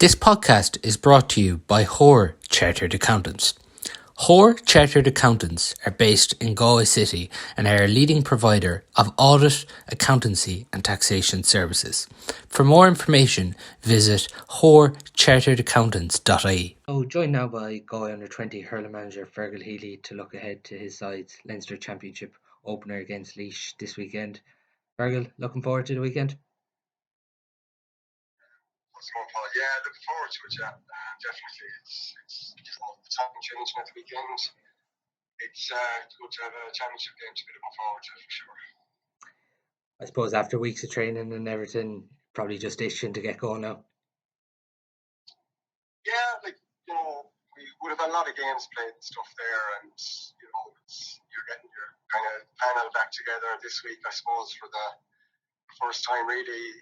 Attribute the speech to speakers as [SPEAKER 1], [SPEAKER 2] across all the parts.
[SPEAKER 1] This podcast is brought to you by HORE Chartered Accountants. HORE Chartered Accountants are based in Galway City and are a leading provider of audit, accountancy and taxation services. For more information, visit horecharteredaccountants.ie. Joined now by Galway Under-20 hurling manager Fergal Healy to look ahead to his side's Leinster Championship opener against Laois this weekend. Fergal, looking forward to the weekend?
[SPEAKER 2] Yeah, looking forward to it. Definitely. It's the time changing at the weekend. It's good to have a championship game to be looking forward to for sure.
[SPEAKER 1] I suppose after weeks of training and everything, probably just itching to get going now.
[SPEAKER 2] Yeah, we would have had a lot of games played and stuff there, and you're getting your kind of panel back together this week, I suppose, for the first time really,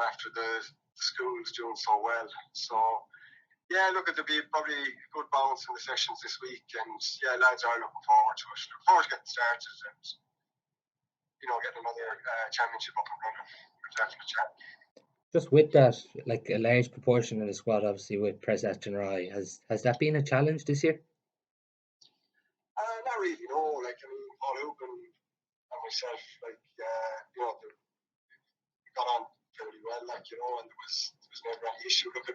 [SPEAKER 2] after the school's doing so well. So yeah, there'll be probably a good bounce in the sessions this week, and yeah, lads are looking forward to it. Looking forward to getting started and getting another championship up and running.
[SPEAKER 1] Just with that, like a large proportion of the squad, obviously with Presat and Rye, has that been a challenge this year?
[SPEAKER 2] Not really, no. Paul Hogan and myself, we got on fairly well, and there was never any issue. Look, at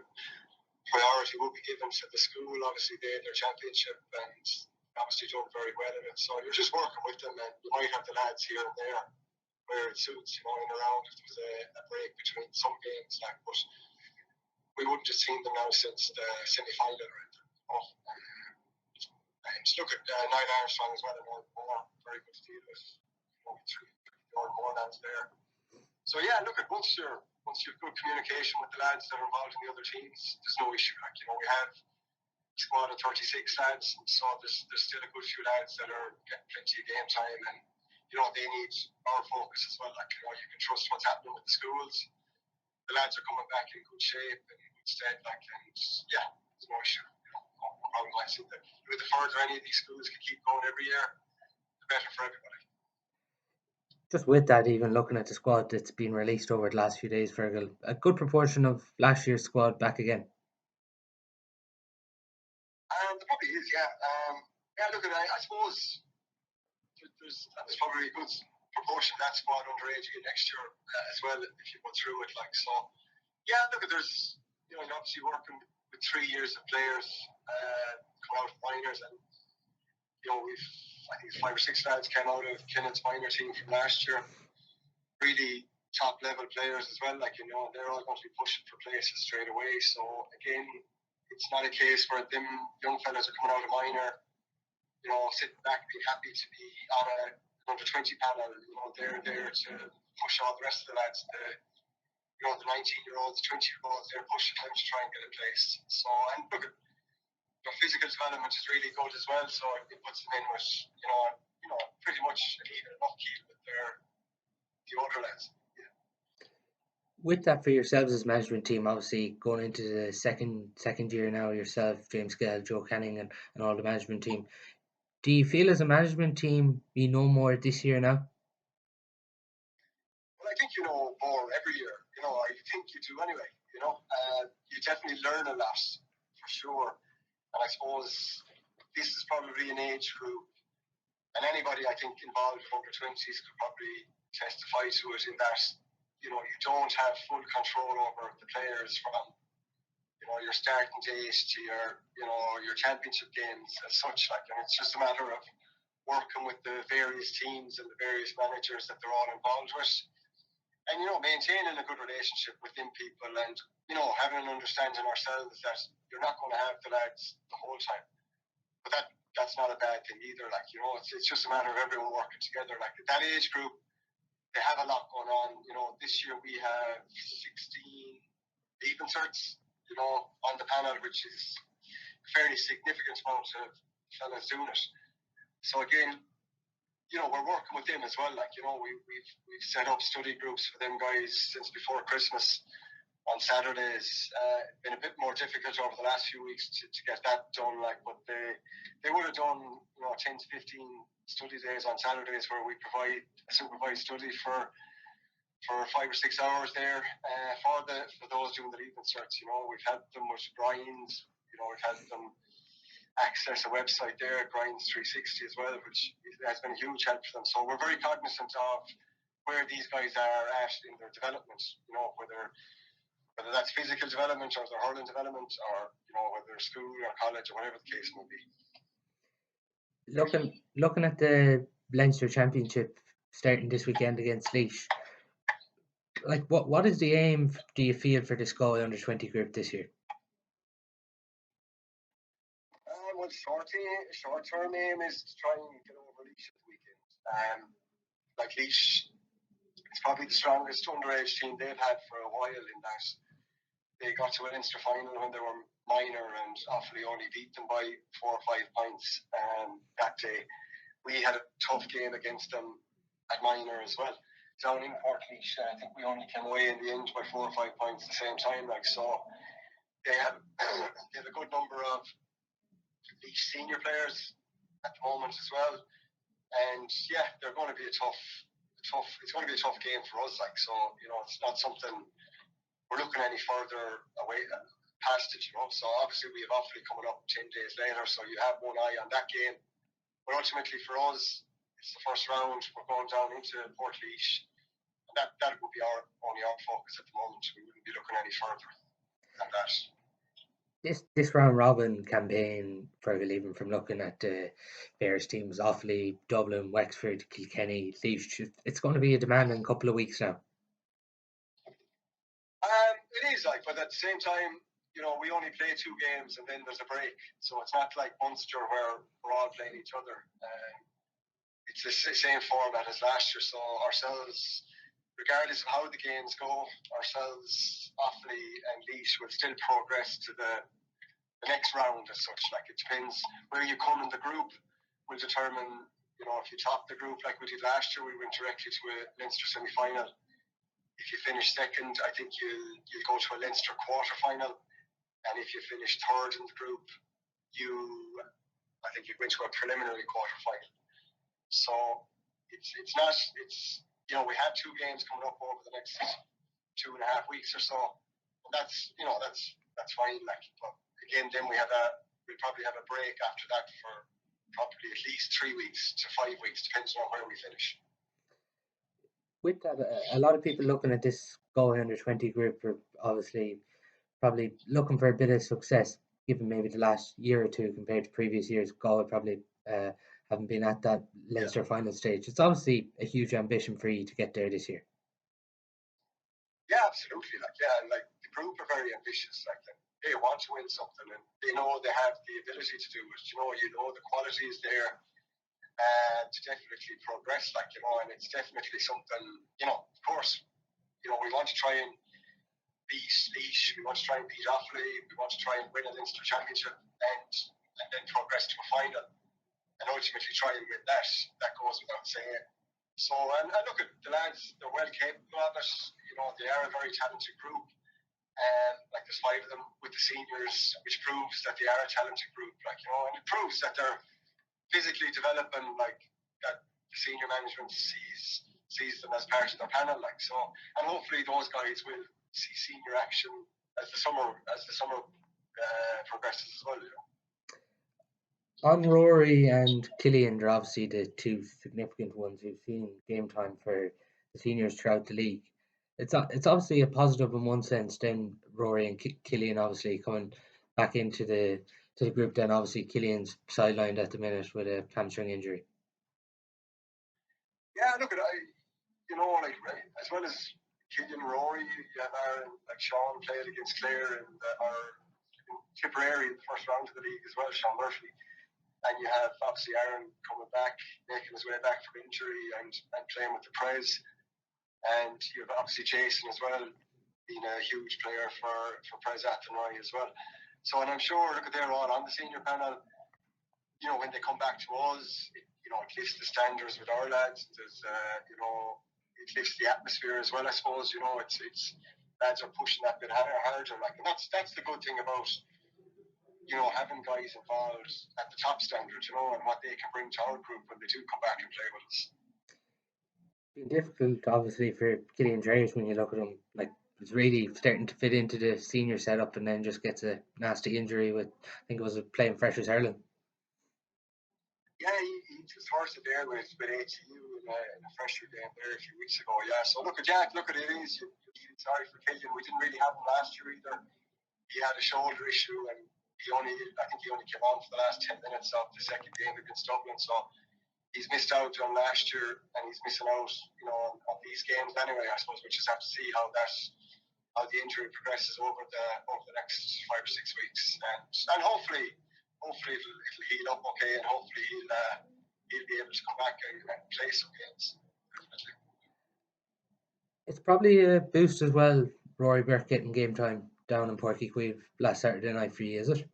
[SPEAKER 2] priority will be given to the school. Obviously, they had their championship and obviously done very well in it. So you're just working with them, and you might have the lads here and there where it suits, in around if there was a break between some games, but we wouldn't have seen them now since the semi-final or anything. And look at Niall Armstrong as well, and more very good to deal with. Three or more lads there. So yeah, once you've good communication with the lads that are involved in the other teams, there's no issue. We have a squad of 36 lads, and so there's still a good few lads that are getting plenty of game time, and they need our focus as well. You can trust what's happening with the schools. The lads are coming back in good shape and in good stead, and yeah, there's no issue. No problem. I think that the further any of these schools can keep going every year, the better for everybody.
[SPEAKER 1] Just with that, even looking at the squad that's been released over the last few days, Fergal, a good proportion of last year's squad back again.
[SPEAKER 2] There probably is, yeah. I suppose there's probably a good proportion of that squad underage again next year as well, if you go through it. So yeah, there's you're obviously working with 3 years of players coming out of minors, and I think 5 or 6 lads came out of Kennett's minor team from last year. Really top level players as well. They're all going to be pushing for places straight away. So again, it's not a case where them young fellas are coming out of minor, sitting back, being happy to be on an under-20 panel. They're there to push all the rest of the lads. The 19-year-olds, 20-year-olds, they're pushing them to try and get a place. So, and look, their physical development is really good as well. So it puts them in with, pretty much an even enough keel with the older lads. Yeah.
[SPEAKER 1] With that, for yourselves as management team, obviously going into the second year now, yourself, James Gale, Joe Canning, and all the management team, do you feel as a management team you know more this year now?
[SPEAKER 2] Well, I think you know more every year. I think you do anyway. You definitely learn a lot for sure. And I suppose this is probably an age group, and anybody I think involved with under 20s could probably testify to it, in that you don't have full control over the players from your starting days to your championship games as such. And it's just a matter of working with the various teams and the various managers that they're all involved with, and maintaining a good relationship within people, and having an understanding ourselves that you're not going to have the lads the whole time. But that's not a bad thing either. It's just a matter of everyone working together. That age group, they have a lot going on. This year we have 16 even certs, on the panel, which is a fairly significant amount of fellas doing it. So again, we're working with them as well. We've set up study groups for them guys since before Christmas on Saturdays. Been a bit more difficult over the last few weeks to get that done. But they would have done 10 to 15 study days on Saturdays where we provide a supervised study for for 5 or 6 hours there for those doing the leaving certs. We've helped them with grinds. We've helped them access a website there, Grinds 360 as well, which has been a huge help for them. So we're very cognizant of where these guys are at in their development. Whether that's physical development or their hurling development, or whether school or college or whatever the case may be.
[SPEAKER 1] Looking at the Leinster Championship starting this weekend against Laois, like what is the aim, do you feel, for this Galway under-20 group this year?
[SPEAKER 2] Well, short-term aim is to try and get over Laois this weekend. Like Laois, it's probably the strongest underage team they've had for a while, in that they got to a Leinster final when they were minor, and Offaly only beat them by 4 or 5 points that day. We had a tough game against them at minor as well, down in Cork. I think we only came away in the end by 4 or 5 points at the same time. So they have a good number of Laois senior players at the moment as well, and they're going to be it's going to be a tough game for us. So it's not something we're looking any further away past it. So obviously we have Offaly coming up 10 days later, so you have one eye on that game. But ultimately for us, it's the first round. We're going down into Port Laois, and that would be only our focus at the moment. We wouldn't be looking any further than that.
[SPEAKER 1] This round robin campaign, Fergal, even from looking at the various teams, Offaly, Dublin, Wexford, Kilkenny, Laois, it's going to be a demanding couple of weeks now.
[SPEAKER 2] It is, but at the same time, we only play 2 games and then there's a break. So it's not like Munster where we're all playing each other. It's the same format as last year. So ourselves, regardless of how the games go, ourselves, Offaly and Laois will still progress to the next round as such. It depends where you come in the group will determine, if you top the group like we did last year, we went directly to a Leinster semi-final. If you finish second, I think you'll go to a Leinster quarter-final. And if you finish third in the group, I think you go into a preliminary quarter-final. So it's not, we have 2 games coming up over the next 2.5 weeks or so. And that's fine. But again, then we'll probably have a break after that for probably at least 3 weeks to 5 weeks, depends on where we finish.
[SPEAKER 1] With that, a lot of people looking at this Galway under-20 group are obviously probably looking for a bit of success, given maybe the last year or 2 compared to previous years. Galway probably haven't been at that Leinster final stage. It's obviously a huge ambition for you to get there this year.
[SPEAKER 2] Yeah, absolutely. And the group are very ambitious. They want to win something, and they know they have the ability to do it. The quality is there to definitely progress. And it's definitely something. Of course, we want to try and beat Laois. We want to try and beat Offaly. We want to try and win a Leinster championship and then progress to a final, and ultimately try and win that. That goes without saying. So, and look at the lads; they're well capable of it. They are a very talented group. There's 5 of them with the seniors, which proves that they are a talented group. And it proves that they're physically developing. That the senior management sees them as part of their panel. So, and hopefully those guys will see senior action as the summer progresses as well.
[SPEAKER 1] On Rory and Killian, they're obviously the 2 significant ones who've seen game time for the seniors throughout the league. It's obviously a positive in one sense. Then Rory and Killian obviously coming back into the group. Then obviously Killian's sidelined at the minute with a hamstring injury.
[SPEAKER 2] Yeah, look at as well as Killian, Rory, you have Aaron, Sean played against Clare and Tipperary in the first round of the league as well, Sean Murphy. And you have obviously Aaron coming back, making his way back from injury and playing with the Prez. And you have obviously Jason as well, being a huge player for Prez Athenry as well. So, and I'm sure, they're all on the senior panel. When they come back to us, it lifts the standards with our lads. There's, it lifts the atmosphere as well, I suppose. It's lads are pushing that bit harder. And that's the good thing about, having guys involved at the top standard, and what they can bring to our group when they do come back and play with us.
[SPEAKER 1] Been difficult, obviously, for Killian Jarvis when you look at him. Like, it's really starting to fit into the senior setup, and then just gets a nasty injury with, I think it was playing Freshers Hurling.
[SPEAKER 2] Yeah, he just hurt it there with ATU in a fresher game there a few weeks ago. Yeah, so look at it is. You feel sorry for Killian. We didn't really have him last year either. He had a shoulder issue, and I think he only came on for the last 10 minutes of the second game against Dublin. So he's missed out on last year, and he's missing out, on these games anyway. I suppose we just have to see how the injury progresses over the next 5 or 6 weeks, and hopefully it'll heal up okay, and hopefully he'll be able to come back and play some games. Definitely.
[SPEAKER 1] It's probably a boost as well, Rory Burke getting game time down in Porky Queeve last Saturday night for you, is it?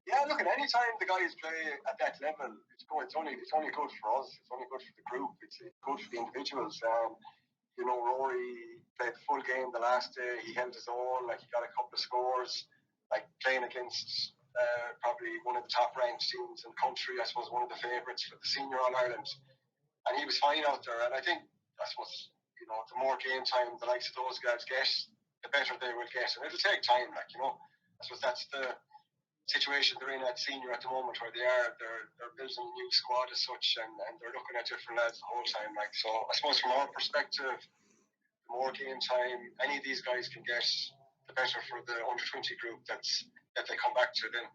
[SPEAKER 2] Yeah, look, at any time the guys play at that level, it's only good for us. It's only good for the group. It's good for the individuals. Rory played the full game the last day. He held his own. Like, he got a couple of scores. Like, playing against probably one of the top ranked teams in the country. I suppose one of the favourites for the senior All Ireland, and he was fine out there. And I suppose the more game time the likes of those guys get, the better they will get, and it'll take time. I suppose that's the situation they're in at senior at the moment, where they're building a new squad as such, and they're looking at different lads the whole time. Like, so I suppose from our perspective, the more game time any of these guys can get, the better for the under-20 group that they come back to then.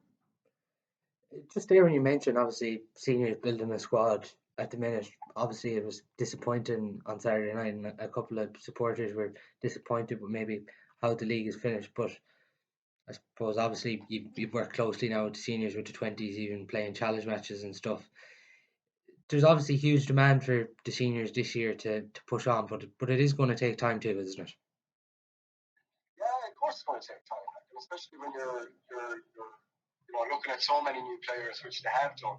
[SPEAKER 1] Just there when you mentioned, obviously, seniors building a squad at the minute. Obviously, it was disappointing on Saturday night, and a couple of supporters were disappointed with maybe how the league is finished. But I suppose, obviously, you've worked closely now with the seniors, with the 20s, even playing challenge matches and stuff. There's obviously huge demand for the seniors this year to push on, but it is going to take time too, isn't it?
[SPEAKER 2] Yeah, of course it's going to take time, and especially when you're looking at so many new players, which they have done.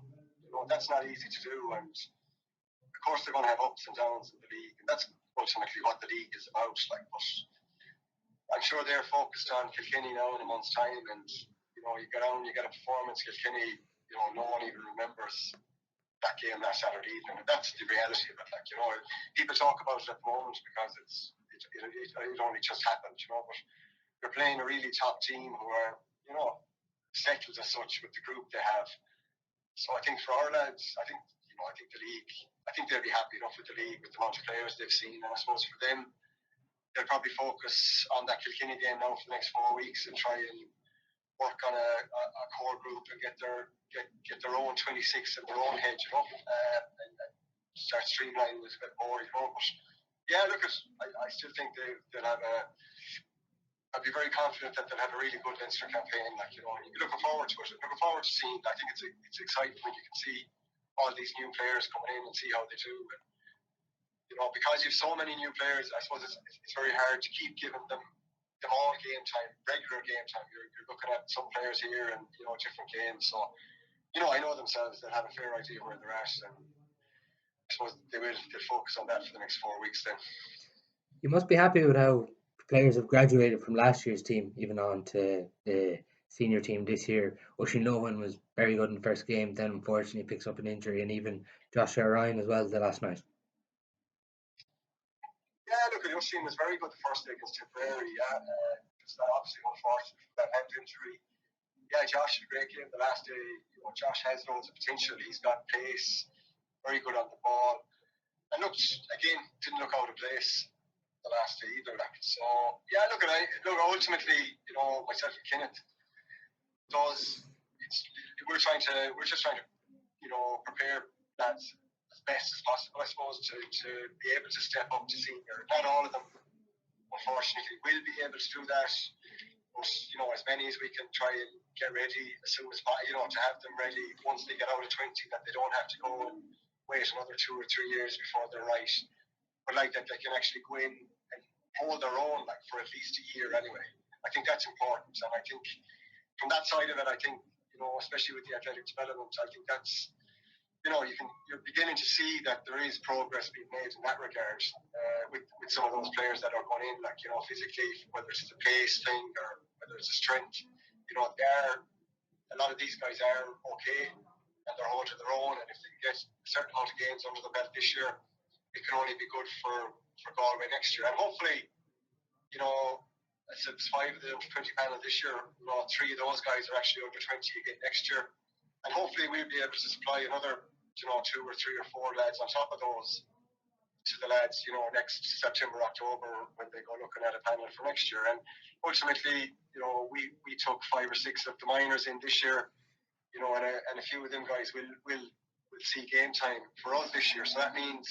[SPEAKER 2] That's not easy to do, and of course they're going to have ups and downs in the league, and that's ultimately what the league is about. Like, but I'm sure they're focused on Kilkenny now in a month's time, and you get on, you get a performance. Kilkenny, no one even remembers that game that Saturday evening, and that's the reality of it. Like, people talk about it at the moment because it only just happened, but they're playing a really top team who are, settled as such with the group they have. So I think for our lads, I think the league, I think they'll be happy enough with the league, with the amount of players they've seen, and I suppose for them, they'll probably focus on that Kilkenny game now for the next 4 weeks and try and work on a core group and get their own 26 in their own head, and start streamlining it a bit more, But yeah, look, I still think they'll have I'd be very confident that they'll have a really good Leinster campaign. Like, you're looking forward to it. Looking forward to seeing. I think it's exciting when you can see all these new players coming in and see how they do. And, because you have so many new players, I suppose it's very hard to keep giving them all game time, regular game time. You're looking at some players here and different games. So I know themselves they'll have a fair idea where they're at, and I suppose they'll focus on that for the next 4 weeks then.
[SPEAKER 1] You must be happy with how players have graduated from last year's team, even on to the senior team this year. Oisin Lohan was very good in the first game, then unfortunately picks up an injury, and even Joshua Ryan as well the last night.
[SPEAKER 2] Yeah, look, Oisin was very good the first day against Tipperary. It's obviously unfortunate for that hand injury. Yeah, Josh had a great game the last day. Josh has loads of potential. He's got pace, very good on the ball, and didn't look out of place the last day either. Like, so yeah, ultimately, myself and Kenneth we're just trying to prepare lads as best as possible, I suppose, to be able to step up to senior. Not all of them, unfortunately, will be able to do that. But as many as we can try and get ready as soon as possible, to have them ready once they get out of 20, that they don't have to go and wait another 2 or 3 years before they're right. But like that, they can actually go in and hold their own, like, for at least a year anyway. I think that's important, and I think from that side of it, I think especially with the athletic development, I think that's you're beginning to see that there is progress being made in that regard with some of those players that are going in, like, physically, whether it's the pace thing or whether it's the strength. A lot of these guys are okay and they're holding their own, and if they get a certain amount of games under the belt this year, it can only be good for Galway next year. And hopefully, you know, it's 5 of the under 20 panel this year. You know, 3 of those guys are actually under 20 again next year. And hopefully we'll be able to supply another, you know, 2 or 3 or 4 lads on top of those to the lads, you know, next September, October, when they go looking at a panel for next year. And ultimately, you know, we took 5 or 6 of the minors in this year, you know, and a few of them guys will see game time for us this year. So that means,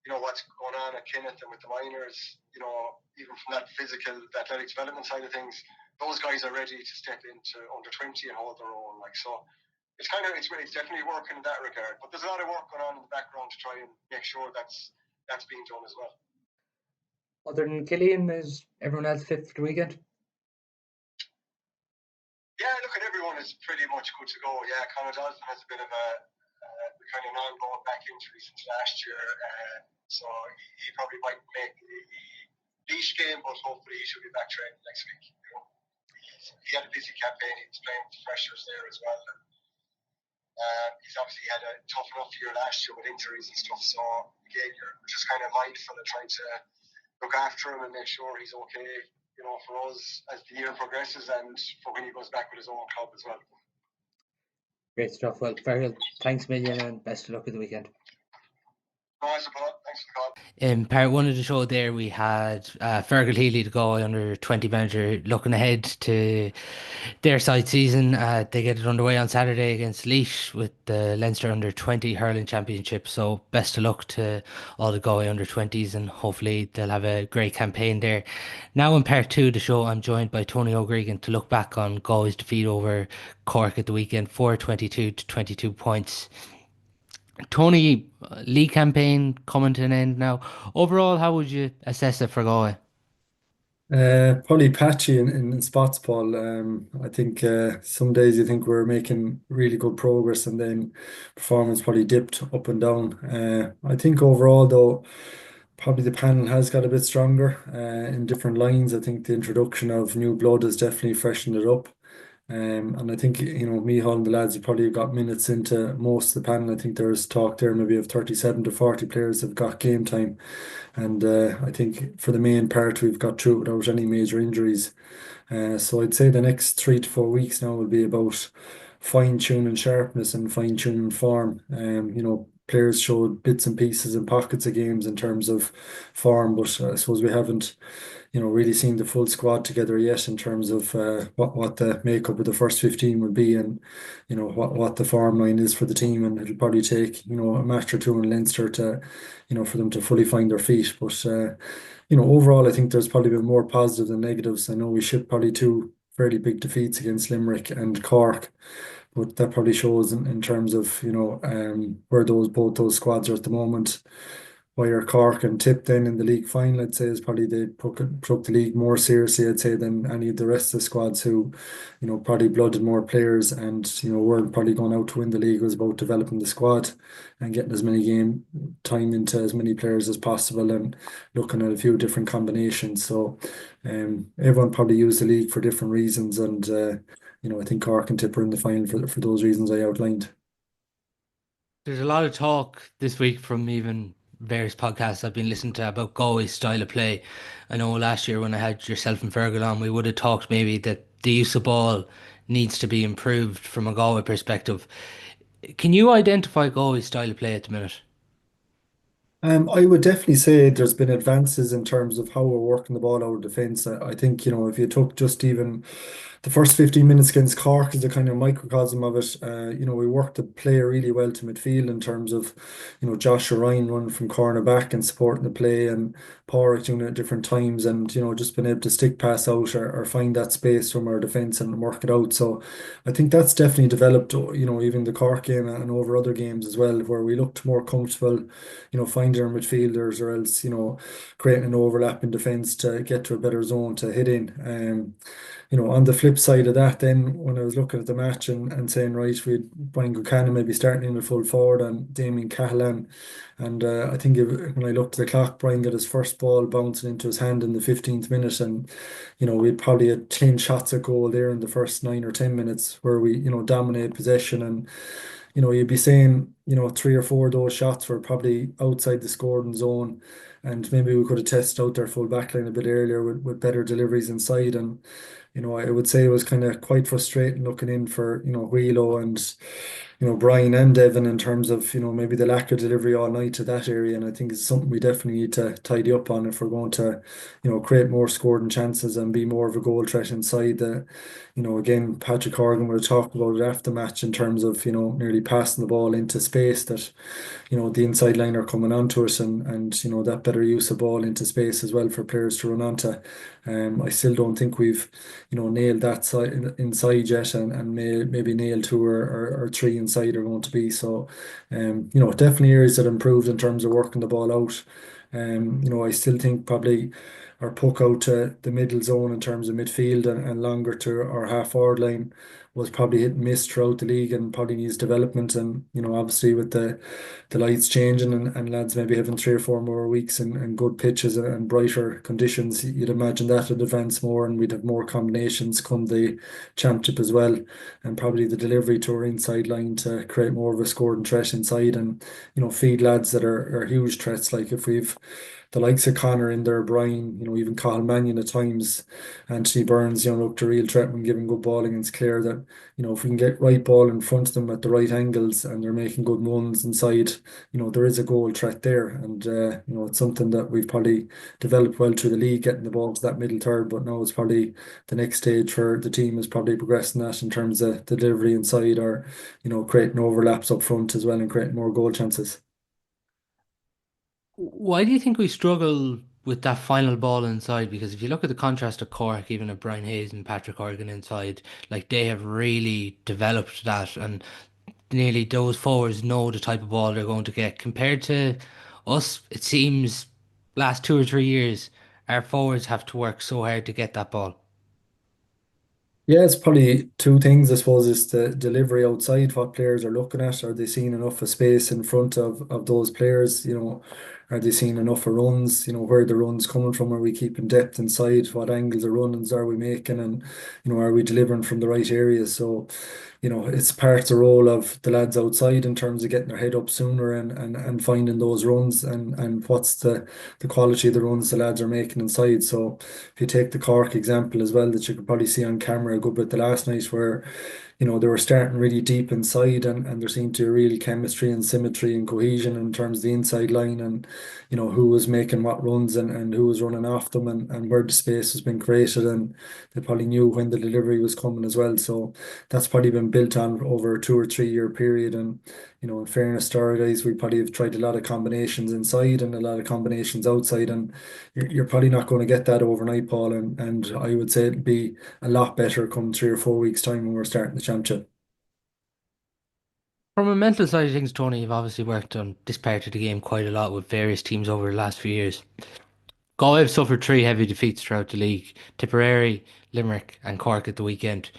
[SPEAKER 2] you know, what's going on at Kenneth and with the minors, you know, even from that physical, the athletic development side of things, those guys are ready to step into under 20 and hold their own. Like, so it's definitely working in that regard. But there's a lot of work going on in the background to try and make sure that's being done as well.
[SPEAKER 1] Other than Killian, is everyone else fit for the weekend?
[SPEAKER 2] Yeah, look, at everyone is pretty much good to go. Yeah, Conor Dalton has a bit of a kind of an ongoing back injury since last year, so he probably might make the Laois game, but hopefully he should be back training next week. You know, he had a busy campaign. He was playing with the freshers there as well. He's obviously had a tough enough year last year with injuries and stuff. So again, you're just kind of mindful of trying to look after him and make sure he's okay, you know, for us as the year progresses and for when he goes back with his own club as well.
[SPEAKER 1] Great stuff. Well, Fergal, thanks a million and best of luck with the weekend.
[SPEAKER 2] Thanks for the call.
[SPEAKER 1] In part 1 of the show there, we had Fergal Healy, the Galway under 20 manager, looking ahead to their side season. They get it underway on Saturday against Laois with the Leinster under 20 hurling championship. So best of luck to all the Galway under 20s, and hopefully they'll have a great campaign there. Now in part 2 of the show, I'm joined by Tony Óg Regan to look back on Galway's defeat over Cork at the weekend, 4-22 to 22 points. Tony, league campaign coming to an end now. Overall, how would you assess it for Galway?
[SPEAKER 3] Probably patchy in spots, Paul. I think some days you think we're making really good progress, and then performance probably dipped up and down. I think overall, though, probably the panel has got a bit stronger in different lines. I think the introduction of new blood has definitely freshened it up. And I think, you know, Micheál and the lads have probably got minutes into most of the panel. I think there's talk there maybe of 37 to 40 players have got game time. And I think for the main part, we've got through without any major injuries. So I'd say the next 3 to 4 weeks now will be about fine-tuning sharpness and fine-tuning form. You know, players showed bits and pieces and pockets of games in terms of form, but I suppose we haven't, you know, really seen the full squad together yet in terms of what the makeup of the first 15 would be, and you know what the form line is for the team. And it'll probably take, you know, a match or two in Leinster to, you know, for them to fully find their feet. But you know, overall, I think there's probably been more positives than negatives. I know we shipped probably 2 fairly big defeats against Limerick and Cork, but that probably shows in terms of, you know, where both those squads are at the moment. Where Cork and Tip then in the league final, I'd say, is probably they took the league more seriously, I'd say, than any of the rest of the squads who, you know, probably blooded more players and, you know, weren't probably going out to win the league. It was about developing the squad and getting as many game time into as many players as possible and looking at a few different combinations. So everyone probably used the league for different reasons, and you know, I think Cork and Tip are in the final for those reasons I outlined.
[SPEAKER 1] There's a lot of talk this week from even various podcasts I've been listening to about Galway's style of play. I know last year when I had yourself and Fergal on, we would have talked maybe that the use of ball needs to be improved from a Galway perspective. Can you identify Galway's style of play at the minute?
[SPEAKER 3] I would definitely say there's been advances in terms of how we're working the ball out of defence. I think, you know, if you took just even the first 15 minutes against Cork is a kind of microcosm of it. You know, we worked the play really well to midfield in terms of, you know, Josh Ryan running from corner back and supporting the play, and Pádraig doing it at different times, and, you know, just being able to stick pass out or find that space from our defence and work it out. So I think that's definitely developed, you know, even the Cork game and over other games as well, where we looked more comfortable, you know, finding our midfielders or else, you know, creating an overlap in defence to get to a better zone to hit in. You know, on the flip side of that, then when I was looking at the match and saying, right, we had Brian Buchanan maybe starting in with full forward and Damien Cahalane. And I think when I looked at the clock, Brian got his first ball bouncing into his hand in the 15th minute. And, you know, we had probably had 10 shots at goal there in the first 9 or 10 minutes where we, you know, dominated possession and, you'd be saying, three or four of those shots were probably outside the scoring zone, and maybe we could have tested out their full back line a bit earlier with better deliveries inside. And I would say it was kind of quite frustrating looking in for, Wheelo and, Brian and Devon in terms of, maybe the lack of delivery all night to that area. And I think it's something we definitely need to tidy up on if we're going to, create more scoring chances and be more of a goal threat inside the, again, Patrick Horgan would have talked about it after the match in terms of, nearly passing the ball into space that the inside line are coming onto us, and that better use of ball into space as well for players to run onto. I still don't think we've nailed that side inside yet, and maybe nail two or three inside are going to be so. Definitely areas that improved in terms of working the ball out. I still think probably our puck out to the middle zone in terms of midfield and longer to our half forward line was probably hit and miss throughout the league and probably needs development. And obviously with the lights changing and lads maybe having 3 or 4 more weeks and good pitches and brighter conditions, you'd imagine that would advance more and we'd have more combinations come the championship as well. And probably the delivery to our inside line to create more of a scoring threat inside and feed lads that are huge threats. Like if we've the likes of Connor in there, Brian, even Cathal Mannion at times, Anthony Burns, looked a real threat when giving good ball against Clare. That if we can get right ball in front of them at the right angles and they're making good runs inside, there is a goal threat there. And it's something that we've probably developed well through the league, getting the ball to that middle third. But now it's probably the next stage for the team is probably progressing that in terms of the delivery inside or creating overlaps up front as well and creating more goal chances.
[SPEAKER 1] Why do you think we struggle with that final ball inside? Because if you look at the contrast of Cork, even at Brian Hayes and Patrick Horgan inside, like they have really developed that, and nearly those forwards know the type of ball they're going to get. Compared to us, it seems last 2 or 3 years, our forwards have to work so hard to get that ball.
[SPEAKER 3] Yeah, it's probably two things. I suppose it's the delivery outside, what players are looking at. Are they seeing enough of space in front of those players? Are they seeing enough of runs? Where are the runs coming from? Are we keeping depth inside? What angles of runs are we making? And, are we delivering from the right areas? So, it's part of the role of the lads outside in terms of getting their head up sooner and finding those runs and what's the quality of the runs the lads are making inside. So if you take the Cork example as well, that you could probably see on camera a good bit the last night where they were starting really deep inside and there seemed to be real chemistry and symmetry and cohesion in terms of the inside line and, who was making what runs and who was running off them and where the space has been created. And they probably knew when the delivery was coming as well. So that's probably been built on over a 2 or 3 year period. And, in fairness to our guys, we probably have tried a lot of combinations inside and a lot of combinations outside. And you're probably not going to get that overnight, Paul. And I would say it'd be a lot better come 3 or 4 weeks' time when we're starting the championship.
[SPEAKER 1] From a mental side of things, Tony, you've obviously worked on this part of the game quite a lot with various teams over the last few years. Galway have suffered 3 heavy defeats throughout the league: Tipperary, Limerick, and Cork at the weekend.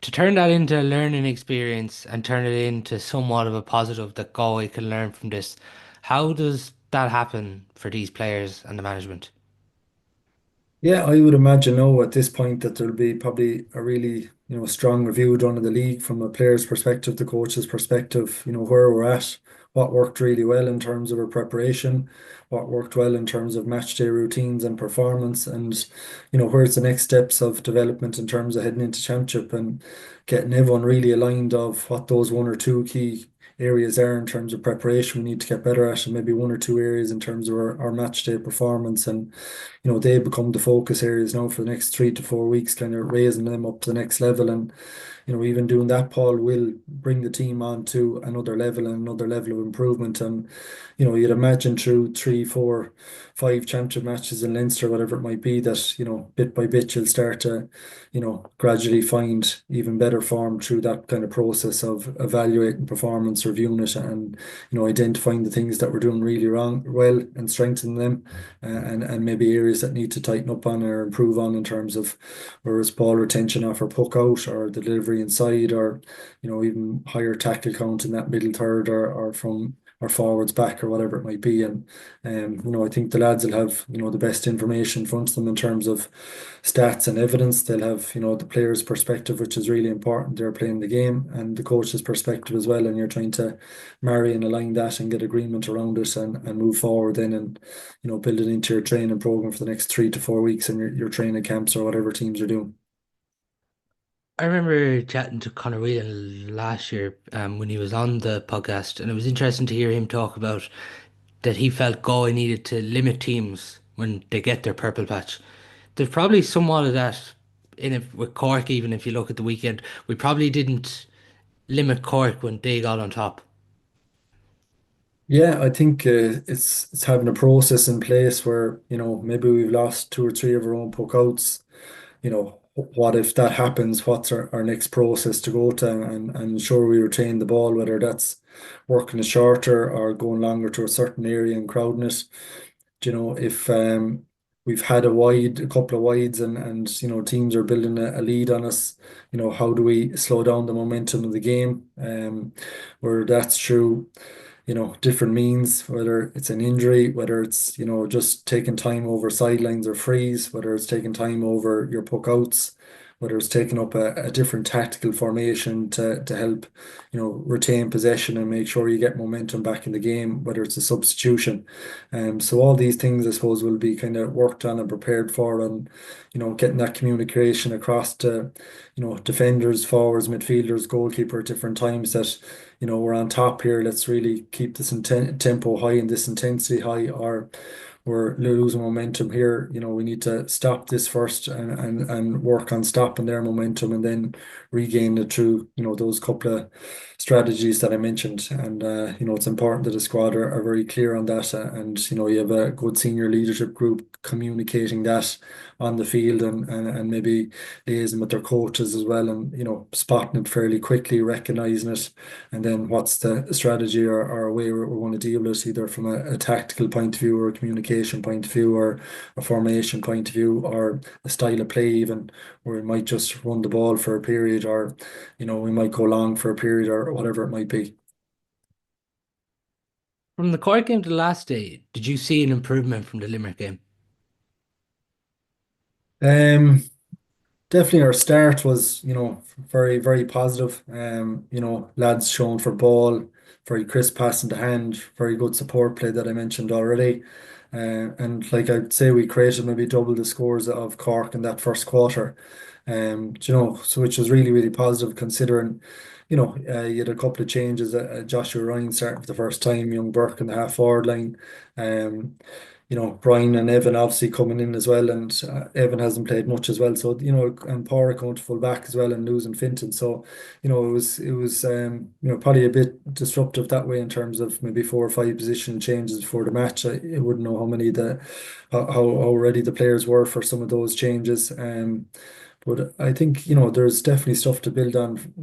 [SPEAKER 1] To turn that into a learning experience and turn it into somewhat of a positive that Galway can learn from this, how does that happen for these players and the management?
[SPEAKER 3] Yeah, I would imagine now at this point that there'll be probably a really, strong review done of the league from a player's perspective, the coach's perspective, where we're at, what worked really well in terms of our preparation, what worked well in terms of match day routines and performance, and, where's the next steps of development in terms of heading into championship and getting everyone really aligned of what those one or two key areas are in terms of preparation we need to get better at, and maybe one or two areas in terms of our match day performance. And they become the focus areas now for the next 3 to 4 weeks, kind of raising them up to the next level. And, even doing that, Paul, will bring the team on to another level and another level of improvement. And, you'd imagine through 3, 4, 5 championship matches in Leinster, whatever it might be, that, bit by bit you'll start to, gradually find even better form through that kind of process of evaluating performance, reviewing it, and, identifying the things that we're doing really wrong, well, and strengthening them, and maybe areas that need to tighten up on or improve on in terms of whether it's ball retention off or puck out or the delivery inside or even higher tackle count in that middle third or from or forwards back or whatever it might be. And I think the lads will have, the best information in front of them in terms of stats and evidence. They'll have, the player's perspective, which is really important. They're playing the game, and the coach's perspective as well. And you're trying to marry and align that and get agreement around it and move forward then and, build it into your training program for the next 3 to 4 weeks and your training camps or whatever teams are doing.
[SPEAKER 1] I remember chatting to Conor Whelan last year when he was on the podcast, and it was interesting to hear him talk about that he felt Galway needed to limit teams when they get their purple patch. There's probably somewhat of that in it with Cork, even if you look at the weekend. We probably didn't limit Cork when they got on top.
[SPEAKER 3] Yeah, I think it's having a process in place where, maybe we've lost two or three of our own puck outs. What if that happens? What's our next process to go to and ensure we retain the ball, whether that's working it shorter or going longer to a certain area and crowding it. If we've had a couple of wides and teams are building a lead on us, how do we slow down the momentum of the game? Where that's through different means, whether it's an injury, whether it's, just taking time over sidelines or frees, whether it's taking time over your puck outs, whether it's taking up a different tactical formation to help, retain possession and make sure you get momentum back in the game, whether it's a substitution. So all these things, I suppose, will be kind of worked on and prepared for and, getting that communication across to, defenders, forwards, midfielders, goalkeeper at different times that we're on top here. Let's really keep this tempo high and this intensity high, or we're losing momentum here. We need to stop this first and work on stopping their momentum and then regain it through, those couple of strategies that I mentioned. And, it's important that the squad are very clear on that. And, you have a good senior leadership group communicating that on the field and maybe liaising with their coaches as well and, spotting it fairly quickly, recognizing it, and then what's the strategy or a way we're going to deal with it, either from a tactical point of view or a communication point of view or a formation point of view or a style of play even, where we might just run the ball for a period or, we might go long for a period or whatever it might be.
[SPEAKER 1] From the Cork game to the last day, did you see an improvement from the Limerick game?
[SPEAKER 3] Um, Definitely our start was, very, very positive. Lads showing for ball, very crisp passing to hand, very good support play that I mentioned already. And like I'd say we created maybe double the scores of Cork in that first quarter. So which was really, really positive considering, you had a couple of changes. Joshua Ryan starting for the first time, young Burke in the half forward line. Um, Brian and Evan obviously coming in as well, and Evan hasn't played much as well. So, and Pádraig going to full back as well and losing Finton. So, it was probably a bit disruptive that way in terms of maybe 4 or 5 position changes before the match. I wouldn't know how ready the players were for some of those changes. But I think, there's definitely stuff to build on,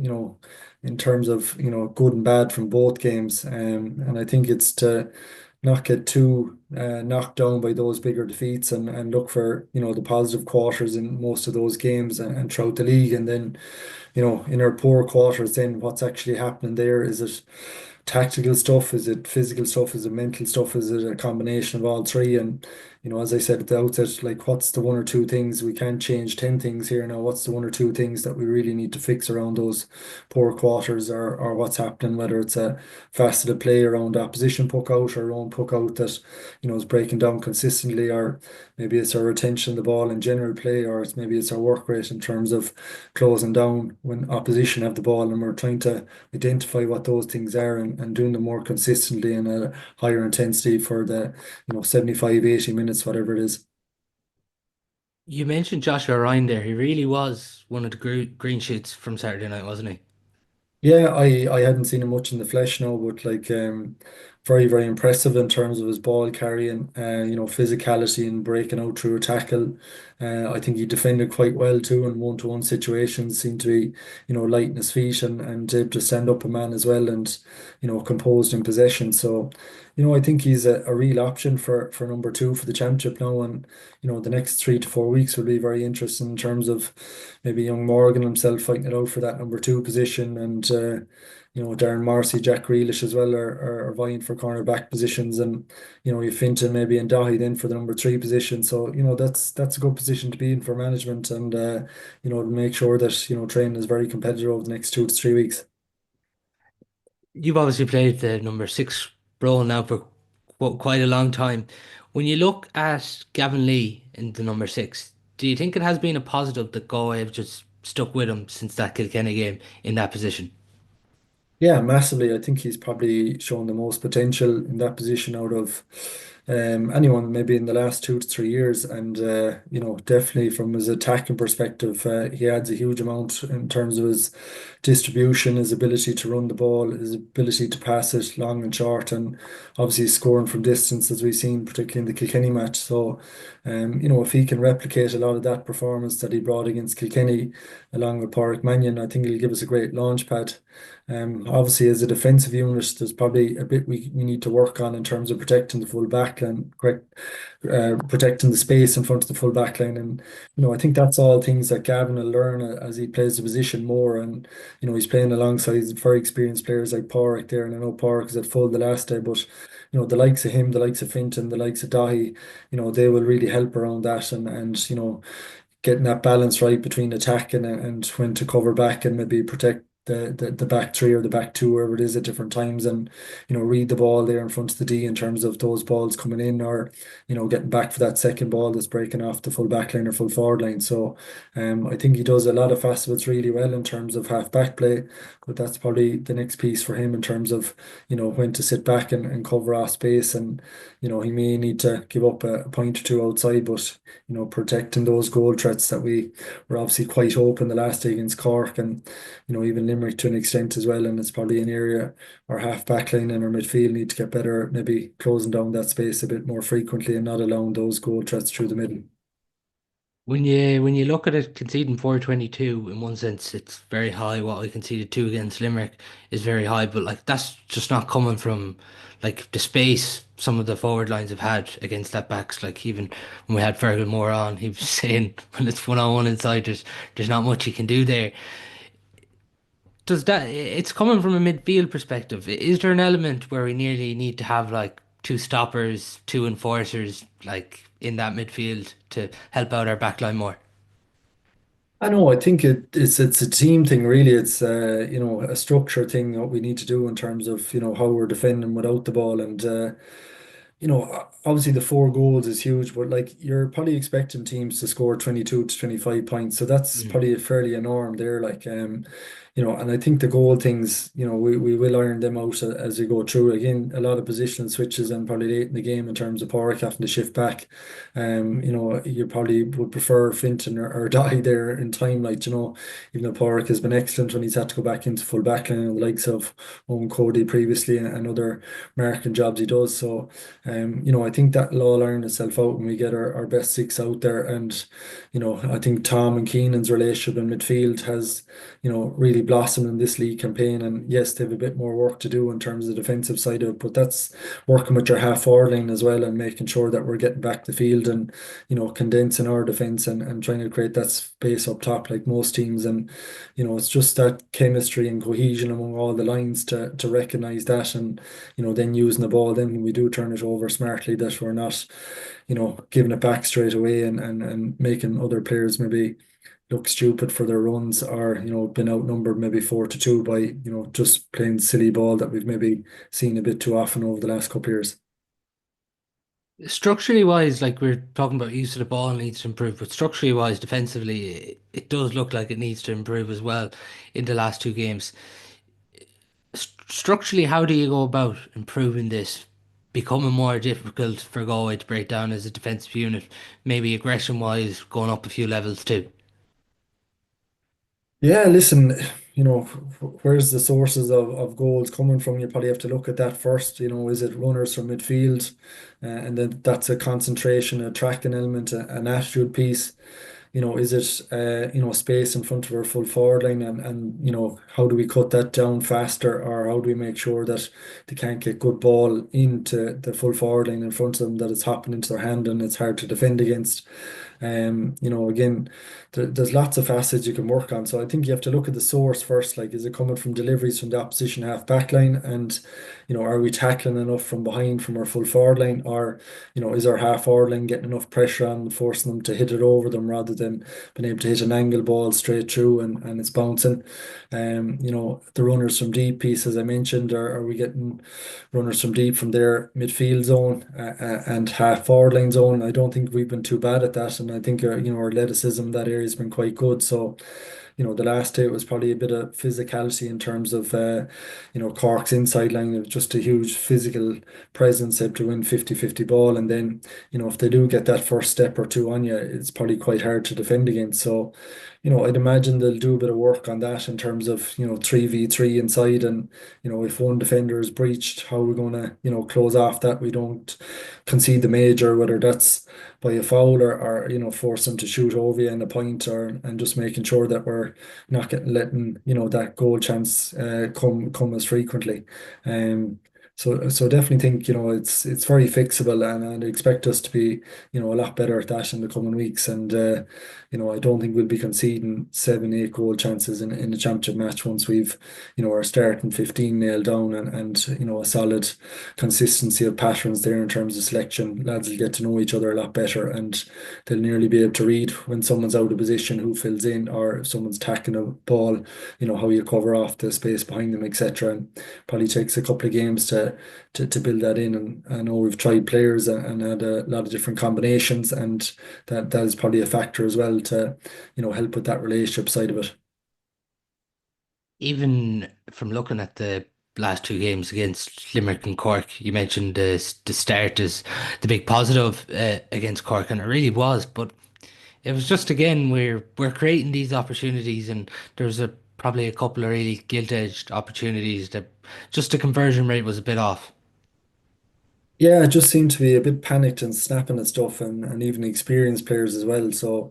[SPEAKER 3] in terms of, good and bad from both games. And I think it's to not get too knocked down by those bigger defeats and look for, the positive quarters in most of those games and throughout the league. And then, in our poor quarters, then what's actually happening there? Is it tactical stuff? Is it physical stuff? Is it mental stuff? Is it a combination of all three? And, as I said at the outset, like what's the one or two things we can't change 10 things here now? What's the one or two things that we really need to fix around those poor quarters or what's happening, whether it's a faceted play around opposition puck out or our own puck out that, is breaking down consistently, or maybe it's our retention of the ball in general play, or maybe it's our work rate in terms of closing down when opposition have the ball, and we're trying to identify what those things are and doing them more consistently and at a higher intensity for the 75, 80 minutes, whatever it is.
[SPEAKER 1] You mentioned Joshua Ryan there. He really was one of the green shoots from Saturday night, wasn't he?
[SPEAKER 3] Yeah, I hadn't seen him much in the flesh now, but like very, very impressive in terms of his ball carrying, physicality and breaking out through a tackle. I think he defended quite well too in one-to-one situations, seemed to be, light in his feet and able to stand up a man as well and, composed in possession. So, I think he's a real option for number two for the championship now. And, the next 3 to 4 weeks will be very interesting in terms of maybe young Morgan himself fighting it out for that number two position and Darren Marcy, Jack Grealish as well are vying for cornerback positions, and you Fintan maybe and Dahi then for the number three position. So that's a good position to be in for management, and to make sure that training is very competitive over the next 2 to 3 weeks.
[SPEAKER 1] You've obviously played the number six role now for quite a long time. When you look at Gavin Lee in the number six, do you think it has been a positive that Galway have just stuck with him since that Kilkenny game in that position?
[SPEAKER 3] Yeah, massively. I think he's probably shown the most potential in that position out of anyone maybe in the last 2 to 3 years. And, definitely from his attacking perspective, he adds a huge amount in terms of his distribution, his ability to run the ball, his ability to pass it long and short, and obviously scoring from distance, as we've seen, particularly in the Kilkenny match. So, if he can replicate a lot of that performance that he brought against Kilkenny, along with Pádraig Mannion, I think he'll give us a great launch pad. Obviously, as a defensive unit, there's probably a bit we need to work on in terms of protecting the full back line, correct, protecting the space in front of the full back line. And, I think that's all things that Gavin will learn as he plays the position more. And, he's playing alongside very experienced players like Pádraig there. And I know Pádraig is at full the last day, but, the likes of him, the likes of Fintan, the likes of Dahi, they will really help around that. And getting that balance right between attack and when to cover back and maybe protect the back three or the back two, wherever it is at different times, and read the ball there in front of the D in terms of those balls coming in, or getting back for that second ball that's breaking off the full back line or full forward line. So I think he does a lot of facets really well in terms of half back play, but that's probably the next piece for him in terms of when to sit back and cover off space. And he may need to give up a point or two outside, but protecting those goal threats that we were obviously quite open the last day against Cork, and even Limerick to an extent as well. And it's probably an area our half back line and our midfield need to get better, maybe closing down that space a bit more frequently and not allowing those goal threats through the middle.
[SPEAKER 1] When you look at it, conceding 422 in one sense, it's very high. What we conceded two against Limerick is very high, but like that's just not coming from like the space some of the forward lines have had against that backs. Like even when we had Fergal more on, he was saying when it's 1-on-1 inside, there's not much you can do there. Does that it's coming from a midfield perspective. Is there an element where we nearly need to have like two stoppers, two enforcers like in that midfield to help out our backline more?
[SPEAKER 3] I know. I think it's a team thing, really. It's a structure thing what we need to do in terms of how we're defending without the ball. And obviously the four goals is huge, but like you're probably expecting teams to score 22 to 25 points. So that's
[SPEAKER 1] Mm.
[SPEAKER 3] probably fairly a norm there. Like, and I think the goal things, we will iron them out as we go through. Again, a lot of positional switches and probably late in the game in terms of Pádraig having to shift back. You probably would prefer Fintan or Dahi there in time, like, even though Pádraig has been excellent when he's had to go back into full back line, and the likes of Owen Cody previously and other marking jobs he does. So I think that will all iron itself out when we get our best six out there. And, I think Tom and Keenan's relationship in midfield has, really blossomed in this league campaign. And yes, they have a bit more work to do in terms of the defensive side of it, but that's working with your half forward line as well and making sure that we're getting back the field and, condensing our defense and trying to create that space up top like most teams. And, it's just that chemistry and cohesion among all the lines to recognize that, and, then using the ball then when we do turn it over smartly, that we're not, giving it back straight away and making other players maybe look stupid for their runs, or been outnumbered maybe 4-2 by just playing silly ball that we've maybe seen a bit too often over the last couple of years.
[SPEAKER 1] Structurally wise, like we're talking about use of the ball needs to improve, but structurally wise, defensively, it does look like it needs to improve as well in the last two games. Structurally, how do you go about improving this? Becoming more difficult for Galway to break down as a defensive unit, maybe aggression wise, going up a few levels too.
[SPEAKER 3] Yeah, listen, where's the sources of goals coming from? You probably have to look at that first. Is it runners from midfield? And then that's a concentration, a tracking element, an attitude piece. Is it space in front of our full forward line, and how do we cut that down faster, or how do we make sure that they can't get good ball into the full forward line in front of them, that it's hopping into their hand and it's hard to defend against. Again, there's lots of facets you can work on. So I think you have to look at the source first. Like, is it coming from deliveries from the opposition half back line? And, are we tackling enough from behind from our full forward line? Or, is our half forward line getting enough pressure on, forcing them to hit it over them rather than being able to hit an angle ball straight through and it's bouncing? The runners from deep piece, as I mentioned, are we getting runners from deep from their midfield zone and half forward line zone? I don't think we've been too bad at that, and I think our athleticism in that area has been quite good. So the last day it was probably a bit of physicality in terms of, Cork's inside line. It was just a huge physical presence, able to win 50-50 ball. And then, if they do get that first step or two on you, it's probably quite hard to defend against. So, I'd imagine they'll do a bit of work on that in terms of, 3v3 inside. And, if one defender is breached, how we're going to, close off that we don't concede the major, whether that's by a foul or force them to shoot over you in a point, or and just making sure that we're not getting letting that goal chance come as frequently. So definitely think it's very fixable, and I'd expect us to be a lot better at that in the coming weeks. And I don't think we'll be conceding 7-8 goal chances in the championship match once we've our starting 15 nailed down, and a solid consistency of patterns there in terms of selection. Lads will get to know each other a lot better, and they'll nearly be able to read when someone's out of position, who fills in, or if someone's tacking a ball, how you cover off the space behind them, etc. And probably takes a couple of games to build that in. And I know we've tried players and had a lot of different combinations, and that is probably a factor as well to help with that relationship side of it.
[SPEAKER 1] Even from looking at the last two games against Limerick and Cork, you mentioned the start is the big positive against Cork, and it really was. But it was just again we're creating these opportunities, and there's probably a couple of really gilt-edged opportunities that just the conversion rate was a bit off.
[SPEAKER 3] Yeah, it just seemed to be a bit panicked and snapping at stuff, and even experienced players as well. So,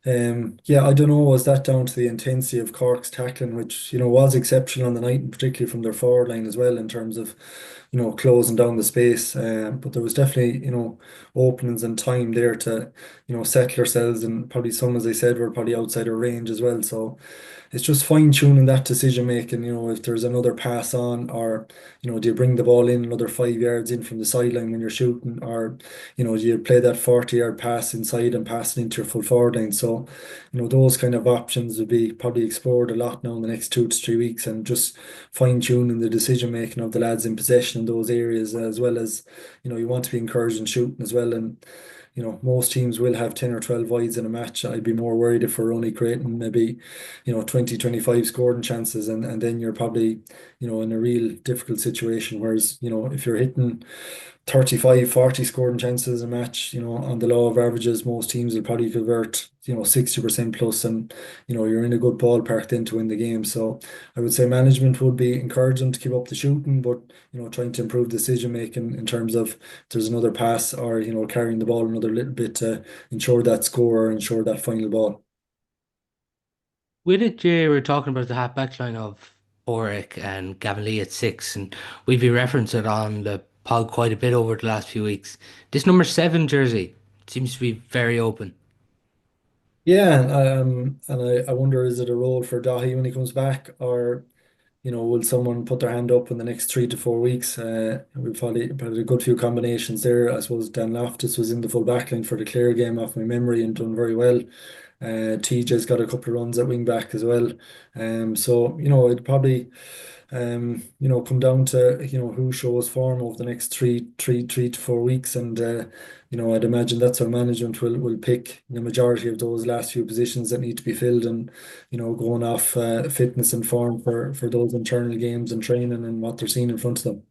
[SPEAKER 3] yeah, I don't know, was that down to the intensity of Cork's tackling, which, was exceptional on the night, and particularly from their forward line as well, in terms of, closing down the space. But there was definitely, openings and time there to, settle ourselves, and probably some, as I said, were probably outside our range as well. So, it's just fine tuning that decision making. If there's another pass on, or do you bring the ball in another 5 yards in from the sideline when you're shooting, or do you play that 40-yard pass inside and pass it into your full forward line? So, those kind of options will be probably explored a lot now in the next 2 to 3 weeks, and just fine tuning the decision making of the lads in possession in those areas, as well as you want to be encouraging shooting as well. And most teams will have 10 or 12 wides in a match. I'd be more worried if we're only creating maybe, 20, 25 scoring chances, and then you're probably, in a real difficult situation. Whereas, if you're hitting 35, 40 scoring chances a match, on the law of averages, most teams will probably convert, 60% plus, and, you're in a good ballpark then to win the game. So I would say management would be encouraging to keep up the shooting, but, trying to improve decision making in terms of if there's another pass, or, carrying the ball another little bit to ensure that score or ensure that final ball.
[SPEAKER 1] With it, Jay, we're talking about the half back line of Oric and Gavin Lee at six, and we've been referencing it on the pod quite a bit over the last few weeks. This number seven jersey seems to be very open.
[SPEAKER 3] Yeah, and I wonder, is it a role for Dahi when he comes back, or will someone put their hand up in the next 3 to 4 weeks? We've probably a good few combinations there. I suppose Dan Loftus was in the full back line for the Clare game off my memory and done very well. TJ's got a couple of runs at wing back as well. So it'd probably come down to who shows form over the next 3 to 4 weeks, and I'd imagine that's how management will pick the majority of those last few positions that need to be filled, and going off fitness and form for those internal games and training and what they're seeing in front of them.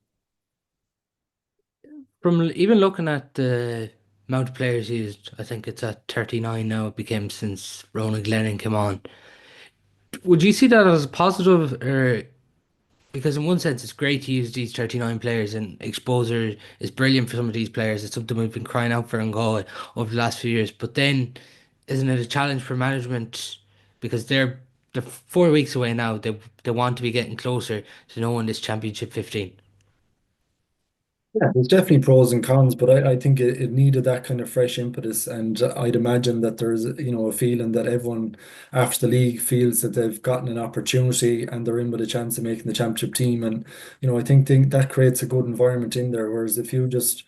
[SPEAKER 1] From even looking at the amount of players used, I think it's at 39 now. It became since Ronan Glennon came on. Would you see that as a positive, or because in one sense it's great to use these 39 players, and exposure is brilliant for some of these players. It's something we've been crying out for in Galway over the last few years. But then, isn't it a challenge for management because they're 4 weeks away now. They want to be getting closer to knowing this championship 15.
[SPEAKER 3] Yeah, there's definitely pros and cons, but I think it needed that kind of fresh impetus. And I'd imagine that there's, a feeling that everyone after the league feels that they've gotten an opportunity and they're in with a chance of making the championship team. And, I think that creates a good environment in there. Whereas if you just,